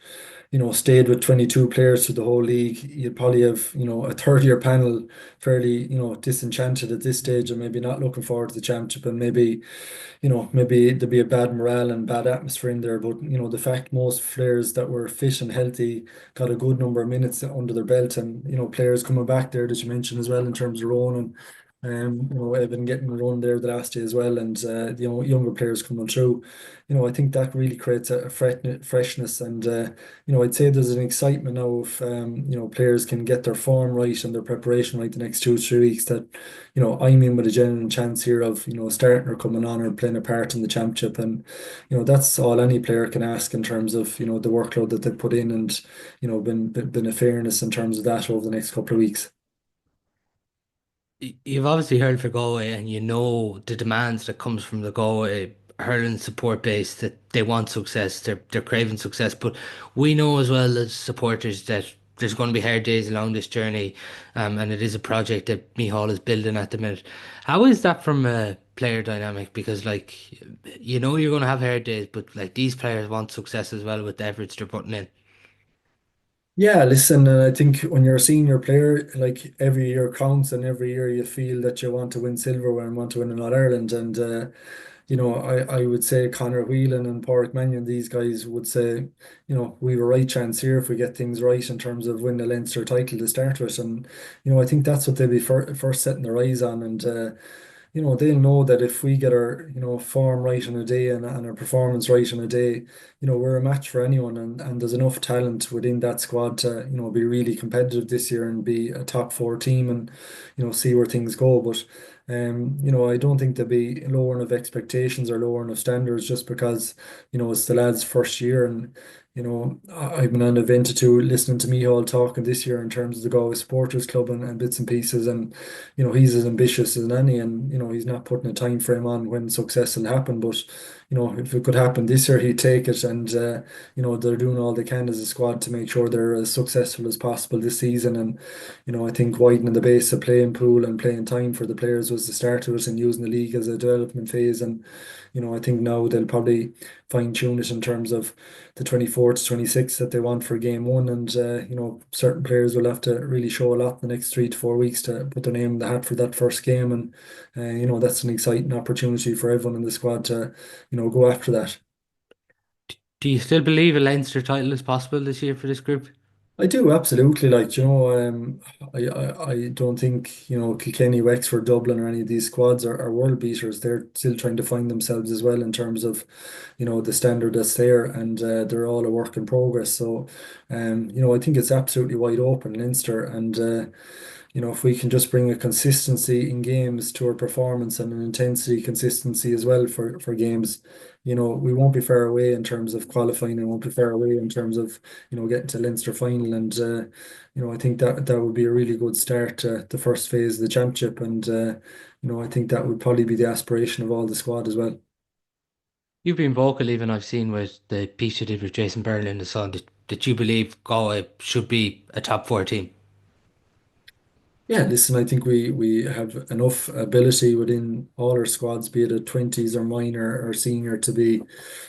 [SPEAKER 3] stayed with 22 players through the whole league, you'd probably have, a third-year panel fairly, disenchanted at this stage and maybe not looking forward to the championship and maybe there'd be a bad morale and bad atmosphere in there. But the fact most players that were fit and healthy got a good number of minutes under their belt, and players coming back there that you mentioned as well in terms of Ronan, Evan getting a run there the last day as well, and younger players coming through. I think that really creates a freshness, and I'd say there's an excitement now if players can get their form right and their preparation right the next 2 3 weeks. That I'm in with a genuine chance here of starting or coming on or playing a part in the championship, and that's all any player can ask in terms of the workload that they put in, and been a fairness in terms of that over the next couple of weeks.
[SPEAKER 1] You've obviously heard for Galway, and you know the demands that comes from the Galway hurling support base that they want success, they're craving success. But we know as well as supporters that there's going to be hard days along this journey, and it is a project that Mihal is building at the minute. How is that from a player dynamic? Because like you know you're going to have hard days, but like these players want success as well with the efforts they're putting in.
[SPEAKER 3] Yeah, listen, and I think when you're a senior player, like every year counts, and every year you feel that you want to win silverware and want to win in All Ireland. And I would say Conor Whelan and Pádraig Mannion, these guys would say, we have a right chance here if we get things right in terms of winning the Leinster title to start with. And I think that's what they'll be first setting their eyes on. And they'll know that if we get our, form right in a day and our performance right in a day, we're a match for anyone, and there's enough talent within that squad to, be really competitive this year and be a top four team and, see where things go. But I don't think there'll be lowering of expectations or lowering of standards just because, it's the lads' first year. And I've been on a vent or two listening to Mihal talking this year in terms of the Galway Supporters Club and bits and pieces. And, he's as ambitious as any, and, he's not putting a time frame on when success will happen. But, if it could happen this year, he'd take it. And, they're doing all they can as a squad to make sure they're as successful as possible this season. And, I think widening the base of playing pool and playing time for the players was the start of it, and using the league as a development phase. And, I think now they'll probably fine tune it in terms of the 24 to 26 that they want for game one. And, certain players will have to really show a lot in the next 3 to 4 weeks to put their name in the hat for that first game. And, that's an exciting opportunity for everyone in the squad to, go after that.
[SPEAKER 1] Do you still believe a Leinster title is possible this year for this group?
[SPEAKER 3] I do absolutely, like, I don't think Kilkenny, Wexford, Dublin or any of these squads are world beaters. They're still trying to find themselves as well in terms of the standard that's there, and they're all a work in progress. So I think it's absolutely wide open, Leinster. And if we can just bring a consistency in games to our performance and an intensity consistency as well for games, we won't be far away in terms of qualifying, and won't be far away in terms of getting to Leinster final. And I think that would be a really good start to the first phase of the championship. And I think that would probably be the aspiration of all the squad as well.
[SPEAKER 1] You've been vocal, even I've seen with the piece you did with Jason Byrne in the Sun, that you believe Galway should be a top four team.
[SPEAKER 3] Yeah, listen, I think we have enough ability within all our squads, be it a 20s or minor or senior, to be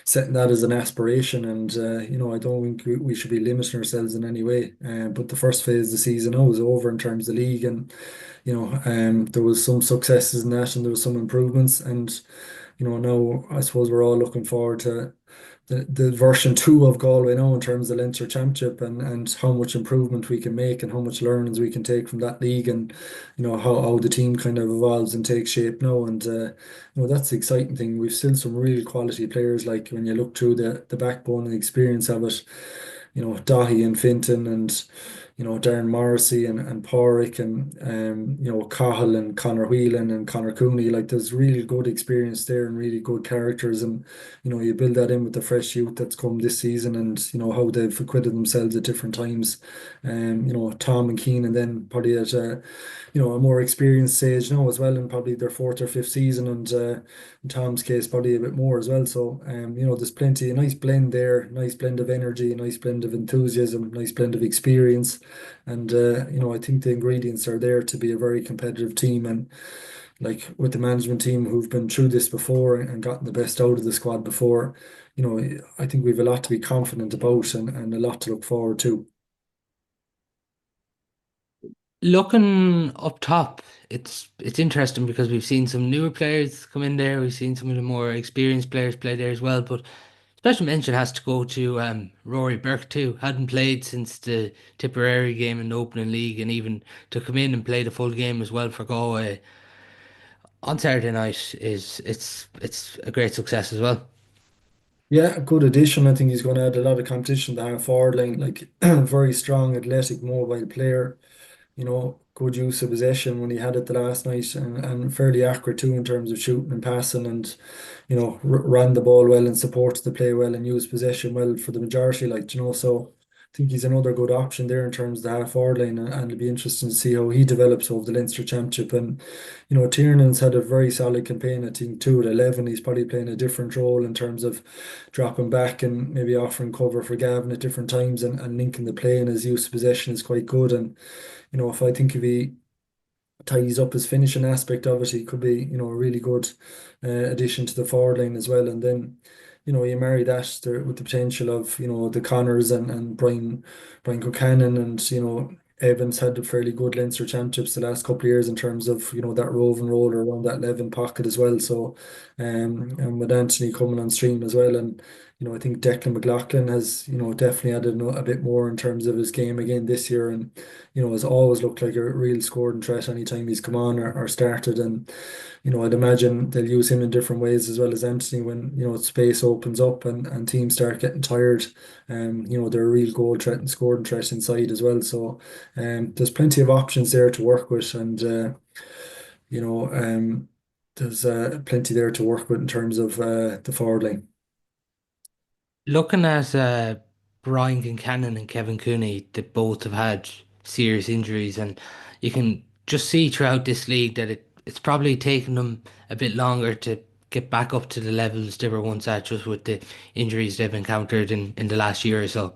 [SPEAKER 3] setting that as an aspiration. And I don't think we should be limiting ourselves in any way. But the first phase of the season now is over in terms of the league, and there was some successes in that, and there was some improvements. And now I suppose we're all looking forward to the version two of Galway now in terms of the Leinster Championship, and how much improvement we can make and how much learnings we can take from that league, and how the team kind of evolves and takes shape now. And that's the exciting thing. We've still some real quality players, like when you look through the backbone and the experience of it, Dahi and Finton and Darren Morrissey and Pádraig and Cahill and Conor Whelan and Conor Cooney. Like there's really good experience there and really good characters, and you build that in with the fresh youth that's come this season, and how they've acquitted themselves at different times. Tom and Keenan then probably at a more experienced stage now as well, and probably their fourth or fifth season, and in Tom's case probably a bit more as well. So there's plenty, a nice blend there, nice blend of energy, a nice blend of enthusiasm, nice blend of experience, and I think the ingredients are there to be a very competitive team. And like with the management team who've been through this before and gotten the best out of the squad before, I think we've a lot to be confident about, and a lot to look forward to.
[SPEAKER 1] Looking up top, it's interesting because we've seen some newer players come in there. We've seen some of the more experienced players play there as well. But special mention has to go to Rory Burke too. Hadn't played since the Tipperary game in the opening league, and even to come in and play the full game as well for Galway on Saturday night is it's a great success as well.
[SPEAKER 3] Yeah, a good addition. I think he's going to add a lot of competition to the half forward line. Like very strong, athletic, mobile player. Good use of possession when he had it the last night, and fairly accurate too in terms of shooting and passing, and ran the ball well and supported the play well and used possession well for the majority. So I think he's another good option there in terms of the half forward line, and it'll be interesting to see how he develops over the Leinster Championship. And Tiernan's had a very solid campaign. I think too at 11, he's probably playing a different role in terms of dropping back and maybe offering cover for Gavin at different times, and linking the play, and his use of possession is quite good. And if he tidies up his finishing aspect of it, he could be, a really good addition to the forward line as well. And then, you marry that there, with the potential of, the Connors and Brian Concannon, and, Evans had a fairly good Leinster championships the last couple of years in terms of, that roving roller around that 11 pocket as well. So, and with Anthony coming on stream as well. And, I think Declan McLaughlin has, definitely added a bit more in terms of his game again this year. And has always looked like a real scoring threat anytime he's come on or started. And, I'd imagine they'll use him in different ways as well as Anthony when, space opens up and teams start getting tired. They're a real goal threat and scoring threat inside as well. So there's plenty of options there to work with. And, you know, um, there's plenty there to work with in terms of the forward line.
[SPEAKER 1] Looking at Brian Concannon and Kevin Cooney, they both have had serious injuries, and you can just see throughout this league that it's probably taken them a bit longer to get back up to the levels they were once at, just with the injuries they've encountered in the last year or so.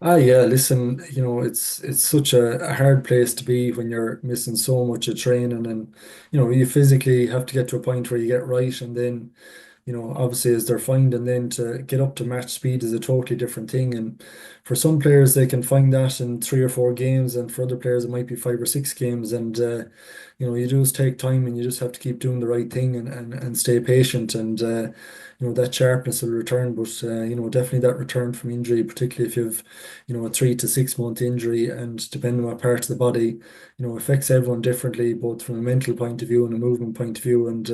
[SPEAKER 3] Ah, yeah, listen, it's such a hard place to be when you're missing so much of training, and you physically have to get to a point where you get right, and then obviously as they're finding then to get up to match speed is a totally different thing. And for some players, they can find that in 3 or 4 games, and for other players, it might be 5 or 6 games. And you just take time, and you just have to keep doing the right thing, and stay patient. And that sharpness will return. But definitely that return from injury, particularly if you've a 3 to 6 month injury, and depending on what part of the body, affects everyone differently, both from a mental point of view and a movement point of view. And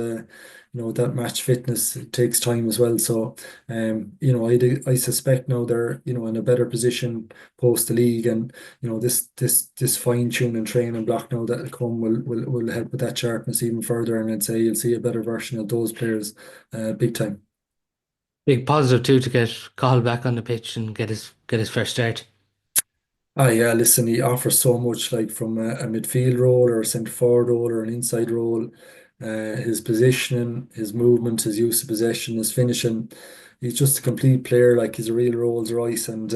[SPEAKER 3] that match fitness, it takes time as well. So I suspect now they're in a better position post the league, and this fine tuning training block now that'll come will help with that sharpness even further. And I'd say you'll see a better version of those players big time.
[SPEAKER 1] Big positive too to get called back on the pitch and get his first start.
[SPEAKER 3] Ah, yeah, listen, he offers so much, like from a midfield role or a centre forward role or an inside role. His positioning, his movement, his use of possession, his finishing. He's just a complete player. Like he's a real Rolls Royce, and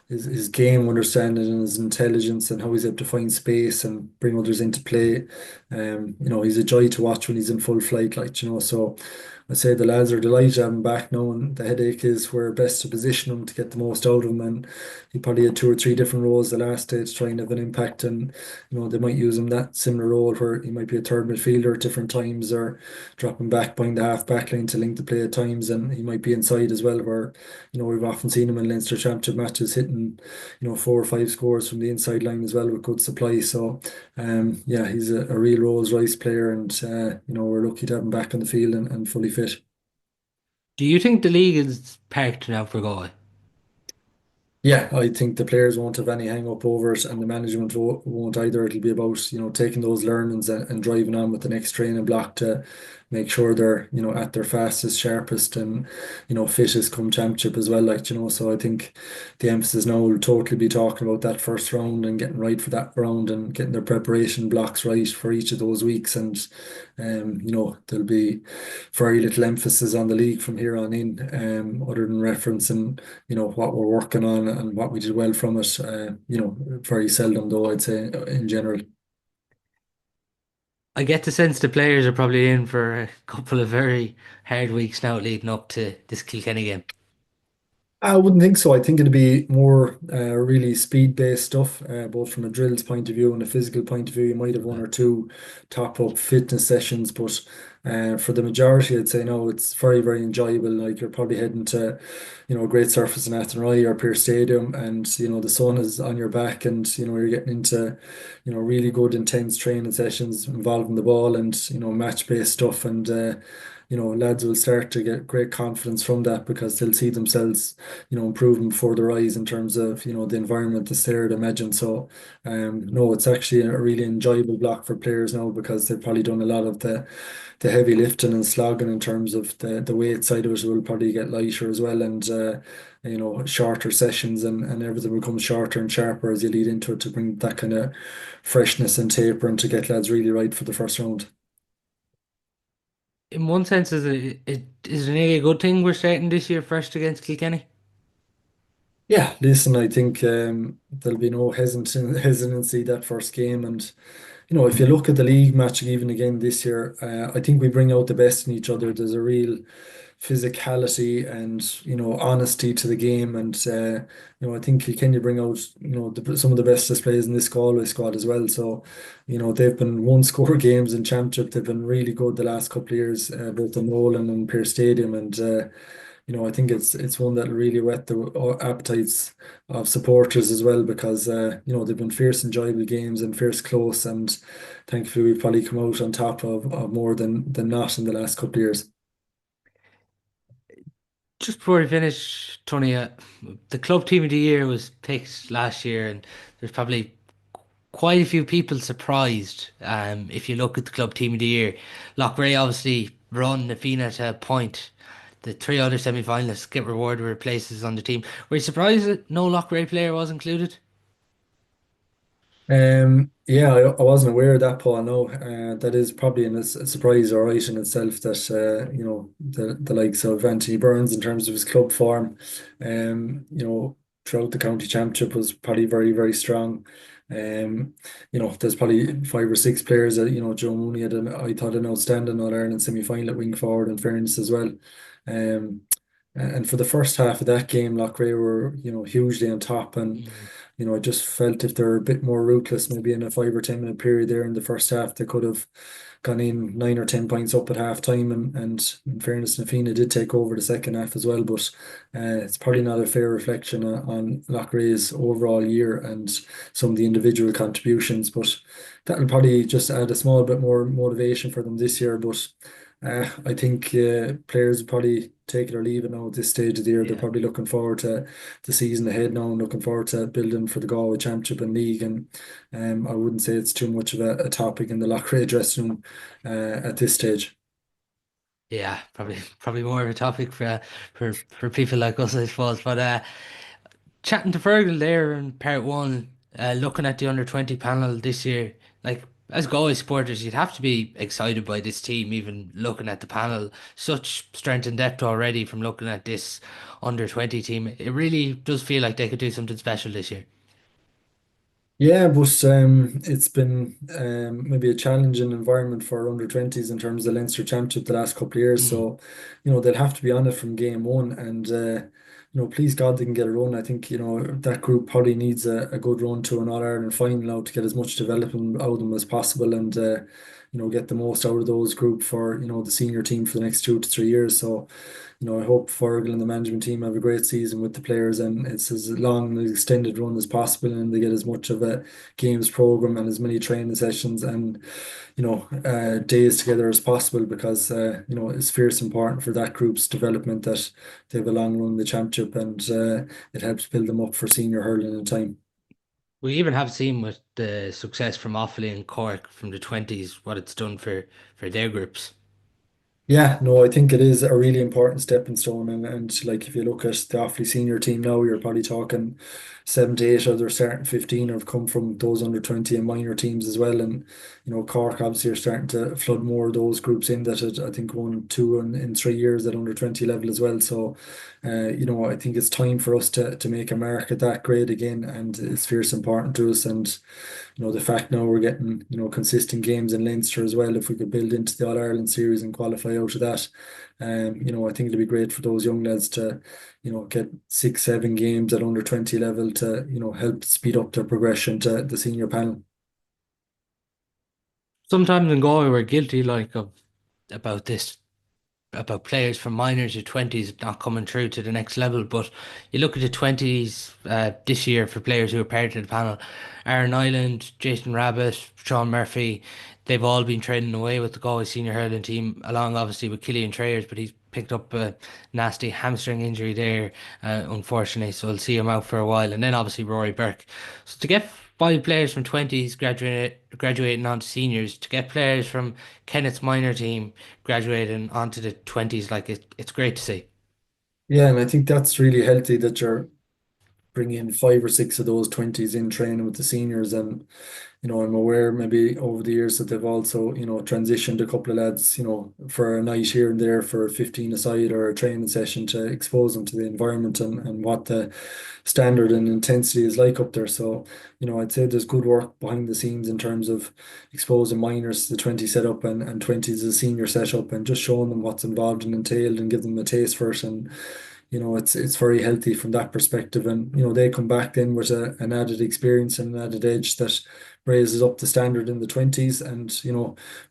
[SPEAKER 3] his game understanding and his intelligence and how he's able to find space and bring others into play. He's a joy to watch when he's in full flight. So I'd say the lads are delighted to have him back now, and the headache is where best to position him to get the most out of him. And he probably had 2 or 3 different roles the last day to try and have an impact. And they might use him that similar role where he might be a third midfielder at different times, or dropping back behind the half back line to link the play at times. And he might be inside as well, where we've often seen him in Leinster Championship matches hitting 4 or 5 scores from the inside line as well with good supply. So yeah, he's a real Rolls Royce player, and we're lucky to have him back on the field and fully fit.
[SPEAKER 1] Do you think the league is parked now for Galway?
[SPEAKER 3] Yeah, I think the players won't have any hang up over it, and the management won't either. It'll be about, taking those learnings and driving on with the next training block to make sure they're, at their fastest, sharpest, and, fittest come championship as well. So I think the emphasis now will totally be talking about that first round and getting right for that round and getting their preparation blocks right for each of those weeks. And, there'll be very little emphasis on the league from here on in, other than referencing what we're working on and what we did well from it. Very seldom though, I'd say in general.
[SPEAKER 1] I get the sense the players are probably in for a couple of very hard weeks now leading up to this Kilkenny game.
[SPEAKER 3] I wouldn't think so. I think it'd be more really speed-based stuff, both from a drills point of view and a physical point of view. You might have one
[SPEAKER 1] Okay.
[SPEAKER 3] or two top-up fitness sessions, but for the majority, I'd say no, it's very, very enjoyable. Like you're probably heading to, a great surface in Athenry or Pearse Stadium, and the sun is on your back, and you're getting into, really good intense training sessions involving the ball and match-based stuff, and lads will start to get great confidence from that because they'll see themselves improving before their eyes in terms of, the environment that's there to imagine. So, no, it's actually a really enjoyable block for players now because they've probably done a lot of the heavy lifting and slogging in terms of the weight side of it will probably get lighter as well. And, shorter sessions and everything becomes shorter and sharper as you lead into it to bring that kind of freshness and taper and to get lads really right for the first round.
[SPEAKER 1] In one sense, is it nearly a good thing we're starting this year first against Kilkenny?
[SPEAKER 3] Yeah, listen, I think there'll be no hesitancy that first game. And, if you look at the league match even again this year, I think we bring out the best in each other. There's a real physicality and, honesty to the game. And, I think can you bring out, some of the best displays in this Galway squad as well. So, they've been one score games in championship. They've been really good the last couple of years, both in Nolan and Pearse Stadium. And, I think it's one that really whet the appetites of supporters as well because they've been fierce, enjoyable games and fierce close, and thankfully we've probably come out on top of more than not in the last couple of years.
[SPEAKER 1] Just before we finish, Tony, the club team of the year was picked last year, and there's probably quite a few people surprised. If you look at the club team of the year, Loughrea obviously run the Fina to a point. The three other semi-finalists get rewarded with places on the team. Were you surprised that no Loughrea player was included?
[SPEAKER 3] Yeah, I wasn't aware of that, Paul. No, that is probably a surprise, all right, in itself that the likes of Anthony Burns in terms of his club form, throughout the county championship was probably very, very strong. There's probably five or six players that Joe Mooney had, I thought, an outstanding All Ireland semi-final at wing forward, in fairness as well. Um, and for the first half of that game, Loughrea were, hugely on top. And,
[SPEAKER 1] Mm.
[SPEAKER 3] I just felt if they're a bit more ruthless, maybe in a 5 or 10 minute period there in the first half, they could have gone in 9 or 10 points up at half time. And in fairness, Nafina did take over the second half as well. But it's probably not a fair reflection on Loughrea's overall year and some of the individual contributions. But that'll probably just add a small bit more motivation for them this year. But I think players will probably take it or leave it now at this stage of the year. They're
[SPEAKER 1] Yeah.
[SPEAKER 3] probably looking forward to the season ahead now and looking forward to building for the Galway Championship and League. And I wouldn't say it's too much of a topic in the Loughrea dressing room at this stage.
[SPEAKER 1] Yeah, probably more of a topic for people like us, I suppose. But chatting to Fergal there in part one, looking at the under 20 panel this year, like as Galway supporters, you'd have to be excited by this team, even looking at the panel. Such strength and depth already from looking at this under 20 team. It really does feel like they could do something special this year.
[SPEAKER 3] Yeah, but it's been maybe a challenging environment for under 20s in terms of the Leinster Championship the last couple of years.
[SPEAKER 1] Mm.
[SPEAKER 3] So, they'll have to be on it from game one. And, please God they can get a run. I think, that group probably needs a good run to an All Ireland final now to get as much development out of them as possible. And, get the most out of those group for, the senior team for the next 2 to 3 years. So, I hope Fergal and the management team have a great season with the players, and it's as long and extended run as possible, and they get as much of a games program and as many training sessions and days together as possible, because it's fierce important for that group's development that they have a long run in the championship, and it helps build them up for senior hurling in time.
[SPEAKER 1] We even have seen with the success from Offaly and Cork from the 20s what it's done for their groups.
[SPEAKER 3] Yeah, no, I think it is a really important stepping stone. And like if you look at the Offaly senior team now, you're probably talking 7 to 8 of their starting 15 have come from those under 20 and minor teams as well. And, Cork obviously are starting to flood more of those groups in that had, I think, won two in 3 years at under 20 level as well. So, I think it's time for us to make America that great again. And it's fierce important to us. And, the fact now we're getting, consistent games in Leinster as well, if we could build into the All-Ireland series and qualify out of that, I think it'd be great for those young lads to, get 6, 7 games at under 20 level to, help speed up their progression to the senior panel.
[SPEAKER 1] Sometimes in Galway we're guilty like of about this about players from minors to 20s not coming through to the next level. But you look at the 20s this year for players who are part of the panel, Aaron Island, Jason Rabbit, Sean Murphy, they've all been training away with the Galway senior hurling team, along obviously with Killian Trayers, but he's picked up a nasty hamstring injury there, unfortunately, so we'll see him out for a while. And then obviously Rory Burke. So to get 5 players from 20s graduating on to seniors, to get players from Kenneth's minor team graduating onto the 20s, like it's great to see.
[SPEAKER 3] Yeah, and I think that's really healthy that you're bringing in 5 or 6 of those 20s in training with the seniors. And I'm aware maybe over the years that they've also, transitioned a couple of lads, for a night here and there for 15 aside or a training session to expose them to the environment and what the standard and intensity is like up there. So, I'd say there's good work behind the scenes in terms of exposing minors to the 20 setup and 20s as a senior setup, and just showing them what's involved and entailed and give them a taste for it. And it's very healthy from that perspective. And, they come back then with an added experience and an added edge that raises up the standard in the 20s, and,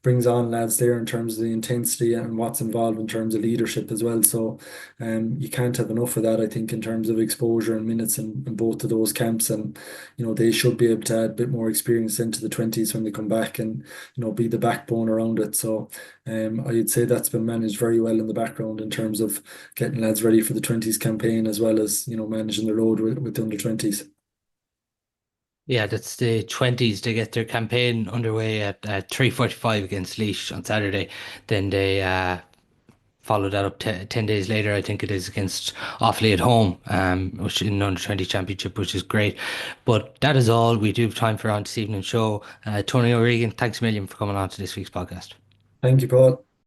[SPEAKER 3] brings on lads there in terms of the intensity and what's involved in terms of leadership as well. So, you can't have enough of that, I think, in terms of exposure and minutes in both of those camps. And, they should be able to add a bit more experience into the 20s when they come back and, be the backbone around it. So, I'd say that's been managed very well in the background in terms of getting lads ready for the 20s campaign, as well as, managing the load with the under 20s.
[SPEAKER 1] Yeah, that's the 20s. They get their campaign underway at 3:45 against Laois on Saturday. Then they follow that up 10 days later, I think it is, against Offaly at home, which in under 20 championship, which is great. But that is all we do have time for on this evening's show. Tony Óg Regan, thanks a million for coming on to this week's podcast.
[SPEAKER 3] Thank you, Paul.